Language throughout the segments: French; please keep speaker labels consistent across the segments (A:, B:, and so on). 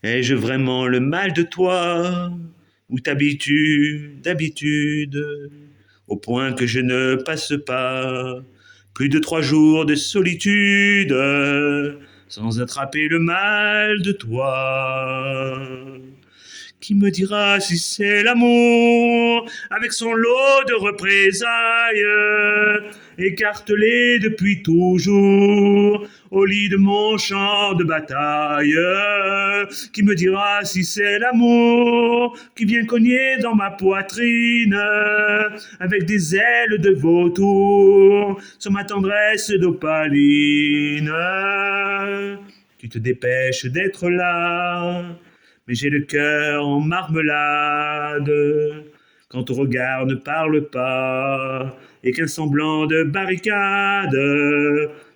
A: Ai-je vraiment le mal de toi, ou d'habitude, au point que je ne passe pas plus de 3 jours de solitude sans attraper le mal de toi? Qui me dira si c'est l'amour, avec son lot de représailles, écartelé depuis toujours, au lit de mon champ de bataille? Qui me dira si c'est l'amour, qui vient cogner dans ma poitrine, avec des ailes de vautour, sur ma tendresse d'opaline? Tu te dépêches d'être là, mais j'ai le cœur en marmelade, quand ton regard ne parle pas, et qu'un semblant de barricade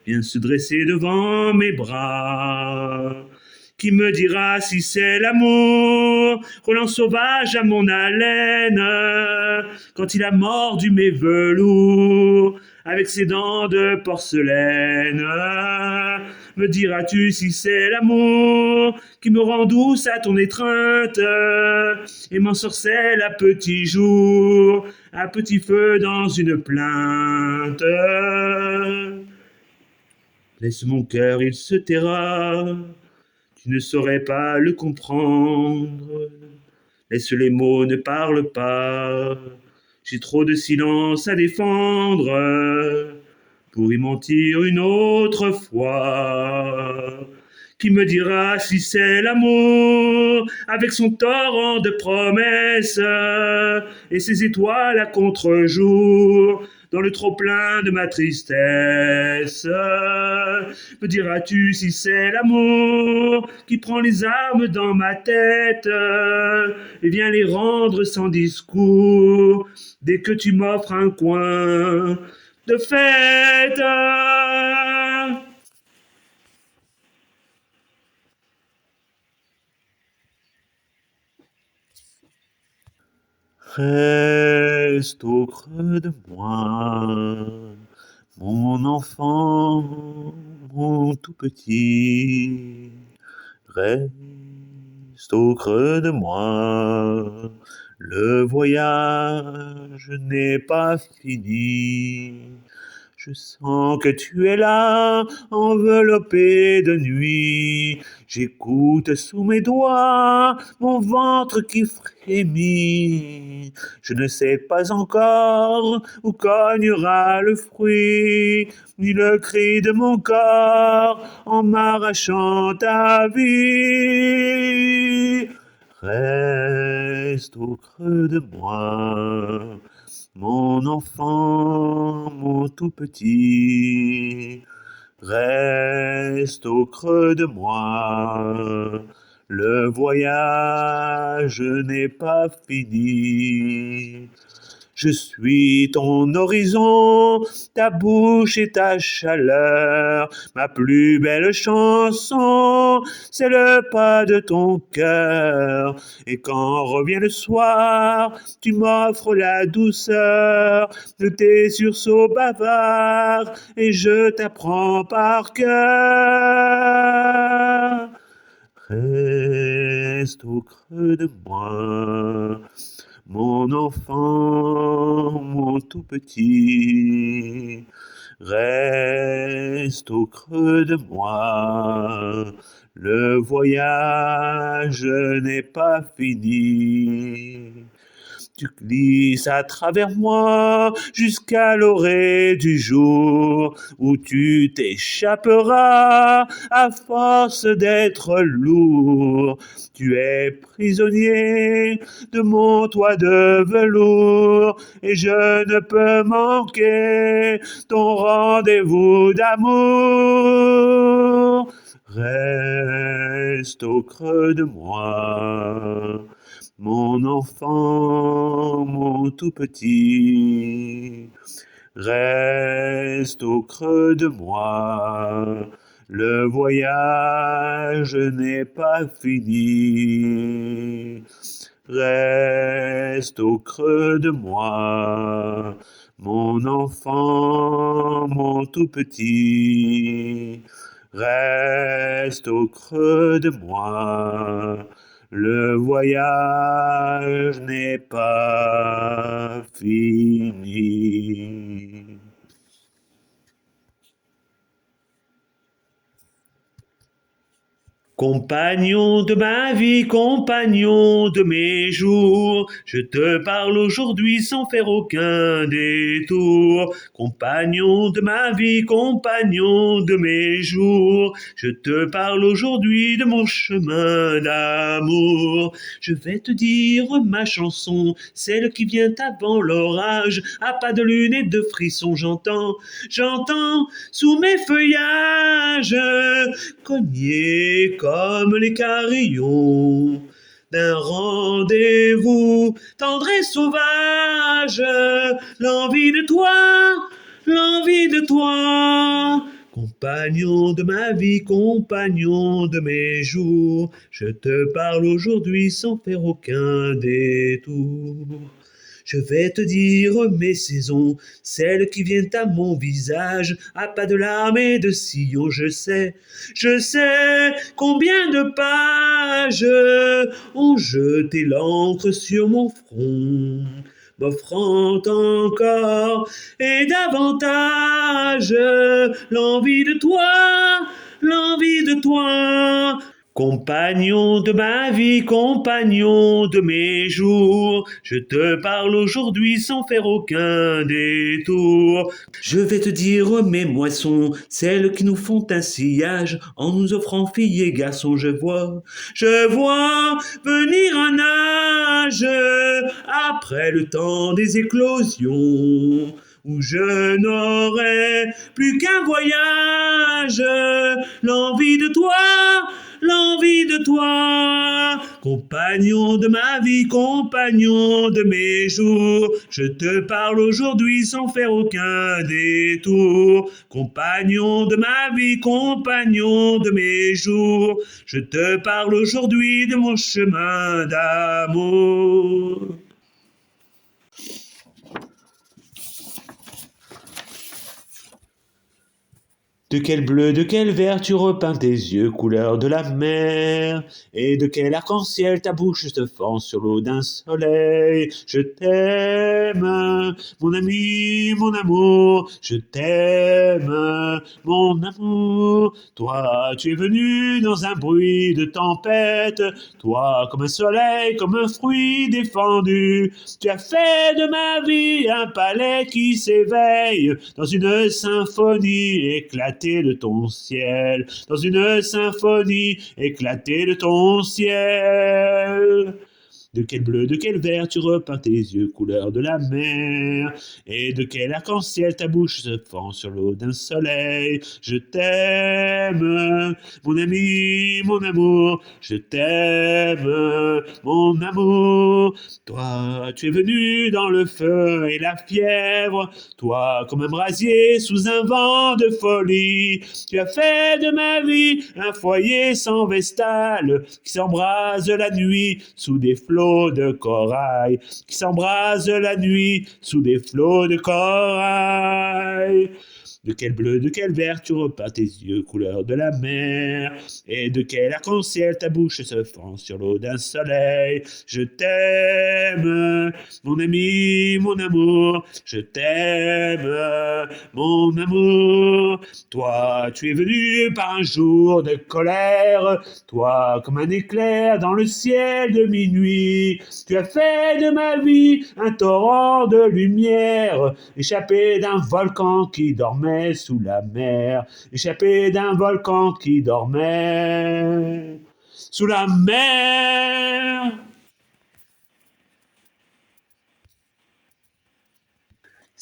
A: vient se dresser devant mes bras. Qui me dira si c'est l'amour, roulant sauvage à mon haleine, quand il a mordu mes velours, avec ses dents de porcelaine? Me diras-tu si c'est l'amour qui me rend douce à ton étreinte et m'ensorcelle à petit jour, à petit feu dans une plainte? Laisse mon cœur, il se taira, tu ne saurais pas le comprendre. Laisse les mots, ne parle pas, j'ai trop de silence à défendre pour y mentir une autre fois. Qui me dira si c'est l'amour, avec son torrent de promesses et ses étoiles à contre-jour, dans le trop-plein de ma tristesse? Me diras-tu si c'est l'amour qui prend les armes dans ma tête et vient les rendre sans discours dès que tu m'offres un coin de fête? Reste au creux de moi, mon enfant, mon tout petit. Reste au creux de moi, le voyage n'est pas fini. Je sens que tu es là, enveloppé de nuit. J'écoute sous mes doigts mon ventre qui frémit. Je ne sais pas encore où cognera le fruit, ni le cri de mon corps en m'arrachant ta vie. Reste au creux de moi, mon enfant, mon tout petit. Reste au creux de moi, le voyage n'est pas fini. Je suis ton horizon, ta bouche et ta chaleur, ma plus belle chanson, c'est le pas de ton cœur. Et quand revient le soir, tu m'offres la douceur de tes sursauts bavards, et je t'apprends par cœur. Reste au creux de moi, mon enfant, mon tout petit. Reste au creux de moi, le voyage n'est pas fini. Tu glisses à travers moi jusqu'à l'orée du jour, où tu t'échapperas à force d'être lourd. Tu es prisonnier de mon toit de velours, et je ne peux manquer ton rendez-vous d'amour. Reste au creux de moi, mon enfant, mon tout petit. Reste au creux de moi, le voyage n'est pas fini. Reste au creux de moi, mon enfant, mon tout petit. reste au creux de moi. Le voyage n'est pas fini. Compagnon de ma vie, compagnon de mes jours, je te parle aujourd'hui sans faire aucun détour. Compagnon de ma vie, compagnon de mes jours, je te parle aujourd'hui de mon chemin d'amour. Je vais te dire ma chanson, celle qui vient avant l'orage, à pas de lune et de frissons j'entends sous mes feuillages cogner comme les carillons d'un rendez-vous tendre et sauvage, l'envie de toi, compagnon de ma vie, compagnon de mes jours, je te parle aujourd'hui sans faire aucun détour. Je vais te dire mes saisons, celles qui viennent à mon visage, à pas de larmes et de sillons, je sais combien de pages ont jeté l'encre sur mon front, m'offrant encore et davantage l'envie de toi, compagnon de ma vie, compagnon de mes jours, je te parle aujourd'hui sans faire aucun détour. Je vais te dire mes moissons, celles qui nous font un sillage, en nous offrant filles et garçons, je vois venir un âge après le temps des éclosions, où je n'aurai plus qu'un voyage, l'envie de toi, compagnon de ma vie, compagnon de mes jours, je te parle aujourd'hui sans faire aucun détour, compagnon de ma vie, compagnon de mes jours, je te parle aujourd'hui de mon chemin d'amour. De quel bleu, de quel vert tu repeins tes yeux, couleur de la mer, et de quel arc-en-ciel ta bouche se fend sur l'eau d'un soleil. Je t'aime, mon ami, mon amour, je t'aime, mon amour. Toi, tu es venu dans un bruit de tempête, toi, comme un soleil, comme un fruit défendu, tu as fait de ma vie un palais qui s'éveille dans une symphonie éclatée de ton ciel, dans une symphonie éclatée de ton ciel. De quel bleu, de quel vert tu repeins tes yeux, couleur de la mer, et de quel arc-en-ciel ta bouche se fend sur l'eau d'un soleil. Je t'aime, mon ami, mon amour, je t'aime, mon amour. Toi, tu es venu dans le feu et la fièvre, toi, comme un brasier sous un vent de folie, tu as fait de ma vie un foyer sans vestale qui s'embrase la nuit sous des flots de corail, qui s'embrase la nuit sous des flots de corail. De quel bleu, de quel vert tu repeins tes yeux, couleur de la mer, et de quel arc-en-ciel ta bouche se fend sur l'eau d'un soleil. Je t'aime, mon ami, mon amour, je t'aime, mon amour. Toi, tu es venu par un jour de colère, toi, comme un éclair dans le ciel de minuit, tu as fait de ma vie un torrent de lumière, échappé d'un volcan qui dormait sous la mer, échappé d'un volcan qui dormait sous la mer.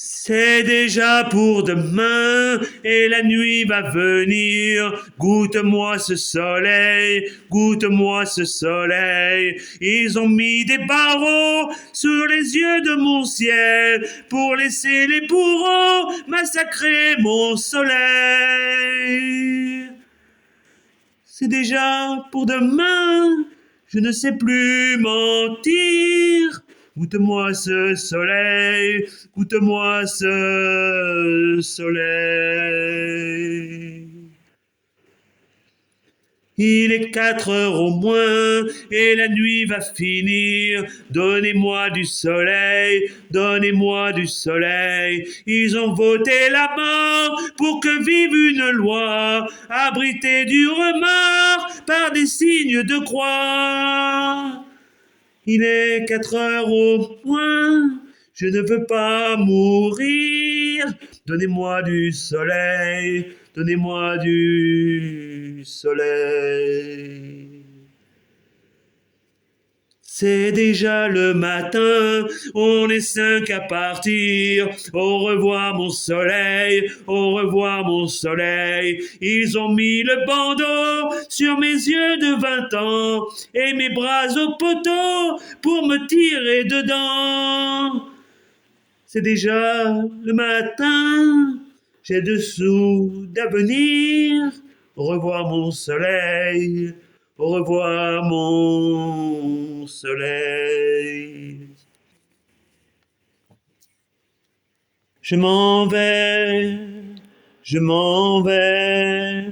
A: C'est déjà pour demain et la nuit va venir. Goûte-moi ce soleil, goûte-moi ce soleil. Ils ont mis des barreaux sur les yeux de mon ciel pour laisser les bourreaux massacrer mon soleil. C'est déjà pour demain, je ne sais plus mentir. Goûte-moi ce soleil, goûte-moi ce soleil. Il est 4 heures au moins et la nuit va finir. Donnez-moi du soleil, donnez-moi du soleil. Ils ont voté la mort pour que vive une loi, abritée du remords par des signes de croix. Il est 4 heures au moins, je ne veux pas mourir. Donnez-moi du soleil, donnez-moi du soleil. C'est déjà le matin, on est 5 à partir. Au revoir mon soleil, au revoir mon soleil. Ils ont mis le bandeau sur mes yeux de 20 ans et mes bras au poteau pour me tirer dedans. C'est déjà le matin, j'ai 2 sous d'avenir. Au revoir mon soleil, au revoir mon soleil. Je m'en vais, je m'en vais,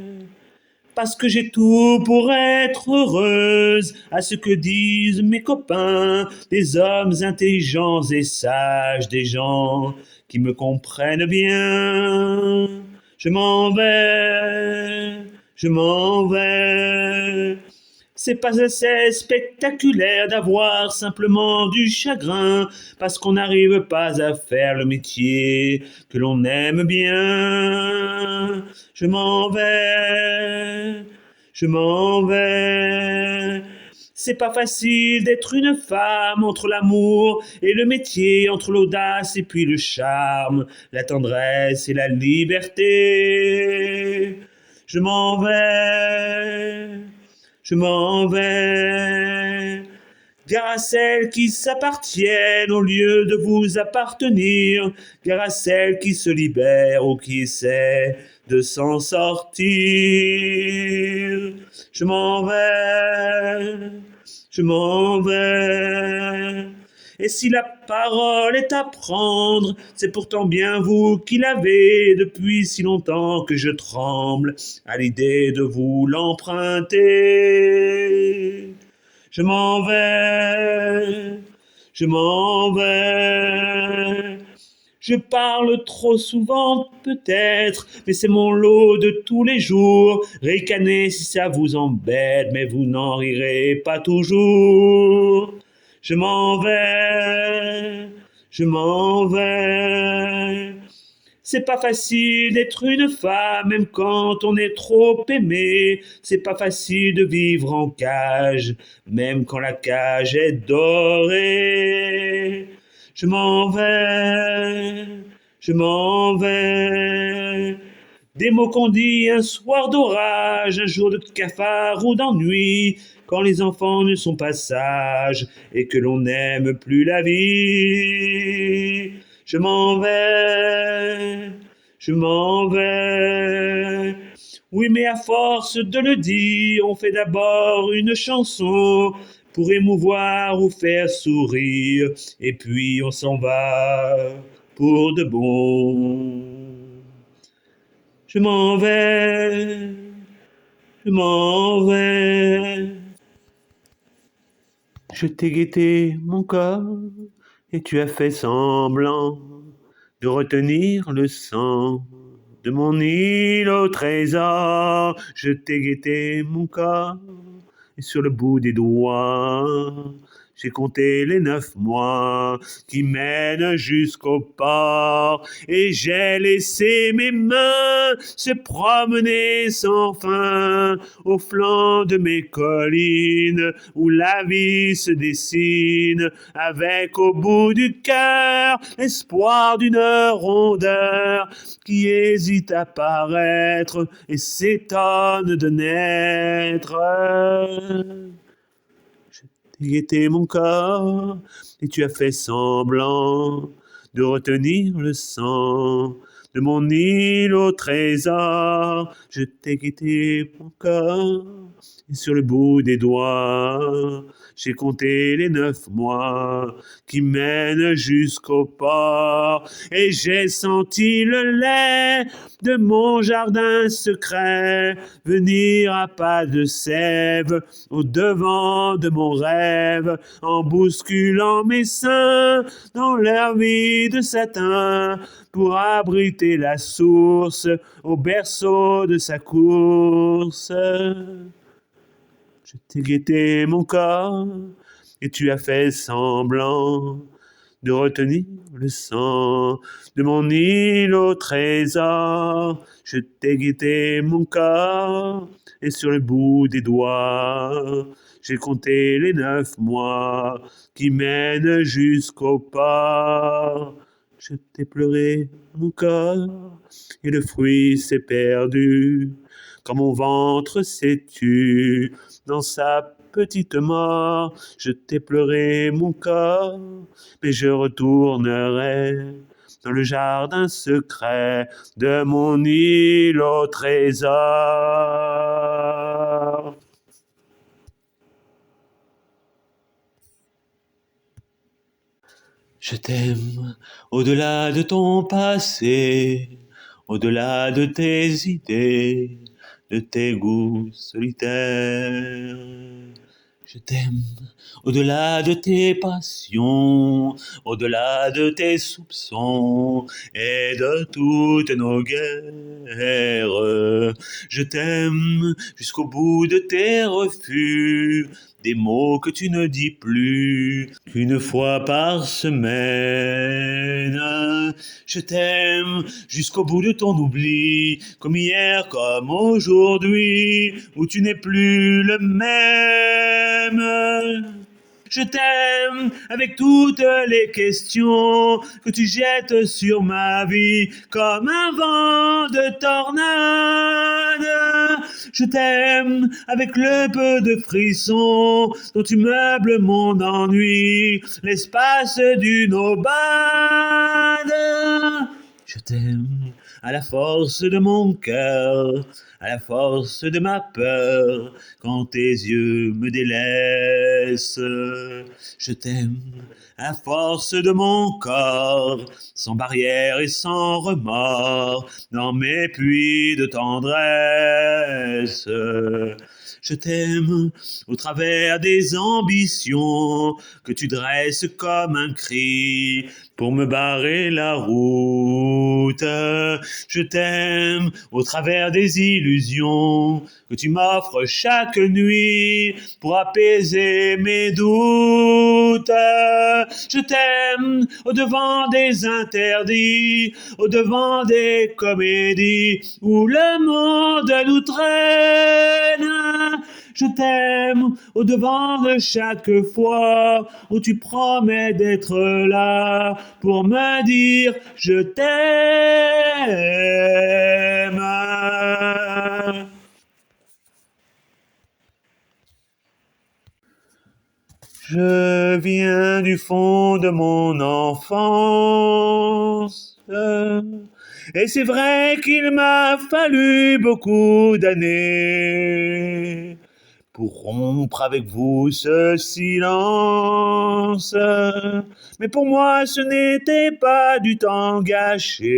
A: parce que j'ai tout pour être heureuse, à ce que disent mes copains, des hommes intelligents et sages, des gens qui me comprennent bien. Je m'en vais, je m'en vais. C'est pas assez spectaculaire d'avoir simplement du chagrin, parce qu'on n'arrive pas à faire le métier que l'on aime bien. Je m'en vais, je m'en vais. C'est pas facile d'être une femme entre l'amour et le métier, entre l'audace et puis le charme, la tendresse et la liberté. Je m'en vais, je m'en vais. Gare à celles qui s'appartiennent au lieu de vous appartenir. Gare à celles qui se libèrent ou qui essaient de s'en sortir. Je m'en vais, je m'en vais. Et si la parole est à prendre, c'est pourtant bien vous qui l'avez depuis si longtemps que je tremble à l'idée de vous l'emprunter. Je m'en vais, je m'en vais. Je parle trop souvent peut-être, mais c'est mon lot de tous les jours. Ricanez si ça vous embête, mais vous n'en rirez pas toujours. Je m'en vais, je m'en vais. C'est pas facile d'être une femme, même quand on est trop aimé. C'est pas facile de vivre en cage, même quand la cage est dorée. Je m'en vais, je m'en vais. Des mots qu'on dit un soir d'orage, un jour de cafard ou d'ennui, quand les enfants ne sont pas sages et que l'on n'aime plus la vie. Je m'en vais, je m'en vais. Oui, mais à force de le dire, on fait d'abord une chanson pour émouvoir ou faire sourire, et puis on s'en va pour de bon. Je m'en vais, je m'en vais. Je t'ai guetté mon corps et tu as fait semblant de retenir le sang de mon île au trésor. Je t'ai guetté mon corps et sur le bout des doigts, j'ai compté les 9 mois qui mènent jusqu'au port et j'ai laissé mes mains se promener sans fin au flanc de mes collines où la vie se dessine avec au bout du cœur l'espoir d'une rondeur qui hésite à paraître et s'étonne de naître. Je t'ai guetté mon corps et tu as fait semblant de retenir le sang de mon île au trésor. Je t'ai guetté mon corps Et sur le bout des doigts, j'ai compté les 9 mois qui mènent jusqu'au port. Et j'ai senti le lait de mon jardin secret venir à pas de sève au devant de mon rêve, en bousculant mes seins dans leur vie de satin, pour abriter la source au berceau de sa course. Je t'ai guetté mon corps, et tu as fait semblant de retenir le sang de mon île au trésor. Je t'ai guetté mon corps, et sur le bout des doigts, j'ai compté les 9 mois qui mènent jusqu'au port. Je t'ai pleuré mon corps, et le fruit s'est perdu, quand mon ventre s'est tu dans sa petite mort. Je t'ai pleuré mon corps, mais je retournerai dans le jardin secret de mon île au trésor. Je t'aime au-delà de ton passé, au-delà de tes idées, de tes goûts solitaires. Je t'aime au-delà de tes passions, au-delà de tes soupçons et de toutes nos guerres. Je t'aime jusqu'au bout de tes refus, des mots que tu ne dis plus qu'une fois par semaine. Je t'aime jusqu'au bout de ton oubli, comme hier, comme aujourd'hui, où tu n'es plus le même. Je t'aime avec toutes les questions que tu jettes sur ma vie comme un vent de tornade. Je t'aime avec le peu de frissons dont tu meubles mon ennui, l'espace d'une aubade. Je t'aime à la force de mon cœur, à la force de ma peur, quand tes yeux me délaissent. Je t'aime à la force de mon corps, sans barrière et sans remords, dans mes puits de tendresse. Je t'aime au travers des ambitions que tu dresses comme un cri pour me barrer la route. Je t'aime au travers des illusions que tu m'offres chaque nuit pour apaiser mes doutes. Je t'aime au devant des interdits, au devant des comédies où le monde nous traîne. Je t'aime au devant de chaque fois où tu promets d'être là pour me dire je t'aime. Je viens du fond de mon enfance, et c'est vrai qu'il m'a fallu beaucoup d'années pour rompre avec vous ce silence. Mais pour moi ce n'était pas du temps gâché.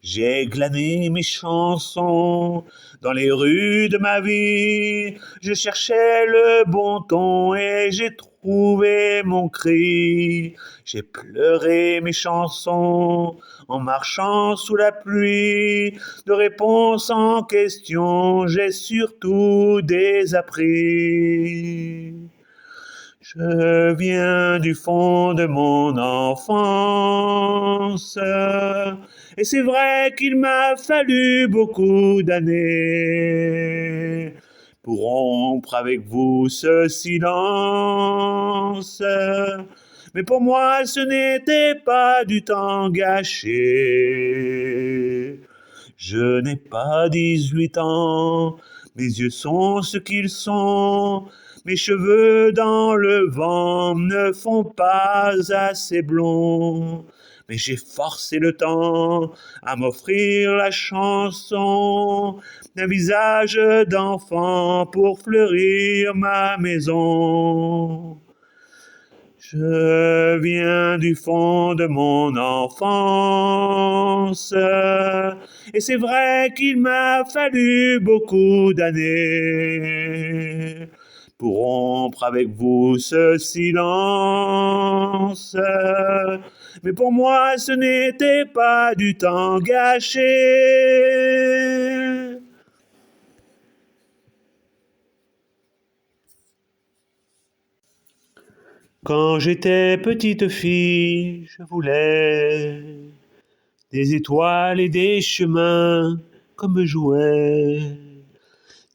A: J'ai glané mes chansons dans les rues de ma vie. Je cherchais le bon ton et j'ai trouvé mon cri. J'ai pleuré mes chansons en marchant sous la pluie. De réponses en questions, j'ai surtout désappris. Je viens du fond de mon enfance, et c'est vrai qu'il m'a fallu beaucoup d'années pour rompre avec vous ce silence. Mais pour moi ce n'était pas du temps gâché. Je n'ai pas 18 ans, mes yeux sont ce qu'ils sont. Mes cheveux dans le vent ne font pas assez blonds. mais j'ai forcé le temps à m'offrir la chanson d'un visage d'enfant pour fleurir ma maison. Je viens du fond de mon enfance, et c'est vrai qu'il m'a fallu beaucoup d'années pour rompre avec vous ce silence. Mais pour moi, ce n'était pas du temps gâché. Quand j'étais petite fille, je voulais des étoiles et des chemins comme jouets,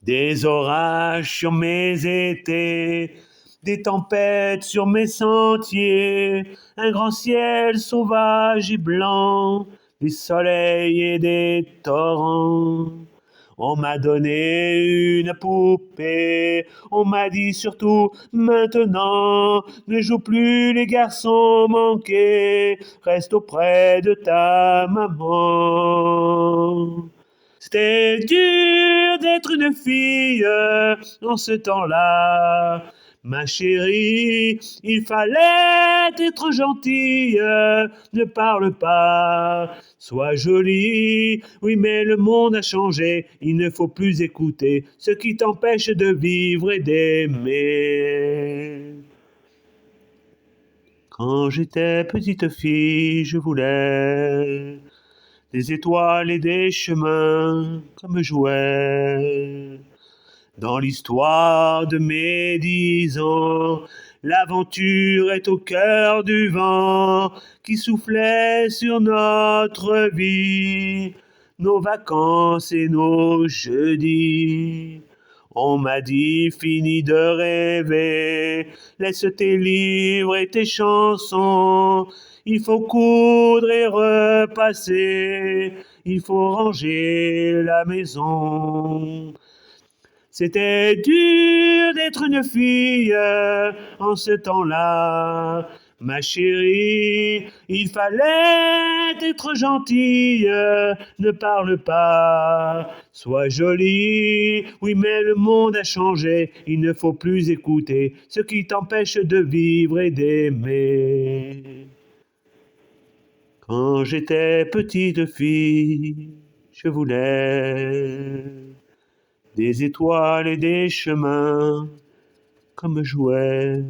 A: des orages sur mes étés, des tempêtes sur mes sentiers, un grand ciel sauvage et blanc, des soleils et des torrents. On m'a donné une poupée, on m'a dit surtout maintenant, ne joue plus les garçons manqués, reste auprès de ta maman. C'était dur d'être une fille en ce temps-là. Ma chérie, il fallait être gentille, ne parle pas, sois jolie. Oui, mais le monde a changé, il ne faut plus écouter ce qui t'empêche de vivre et d'aimer. Quand j'étais petite fille, je voulais des étoiles et des chemins comme jouets. Dans l'histoire de mes 10 ans, l'aventure est au cœur du vent qui soufflait sur notre vie, nos vacances et nos jeudis. On m'a dit fini de rêver, laisse tes livres et tes chansons, il faut coudre et repasser, il faut ranger la maison. C'était dur d'être une fille en ce temps-là. Ma chérie, il fallait être gentille, ne parle pas, sois jolie. Oui, mais le monde a changé, il ne faut plus écouter ce qui t'empêche de vivre et d'aimer. Quand j'étais petite fille, je voulais des étoiles et des chemins comme jouets.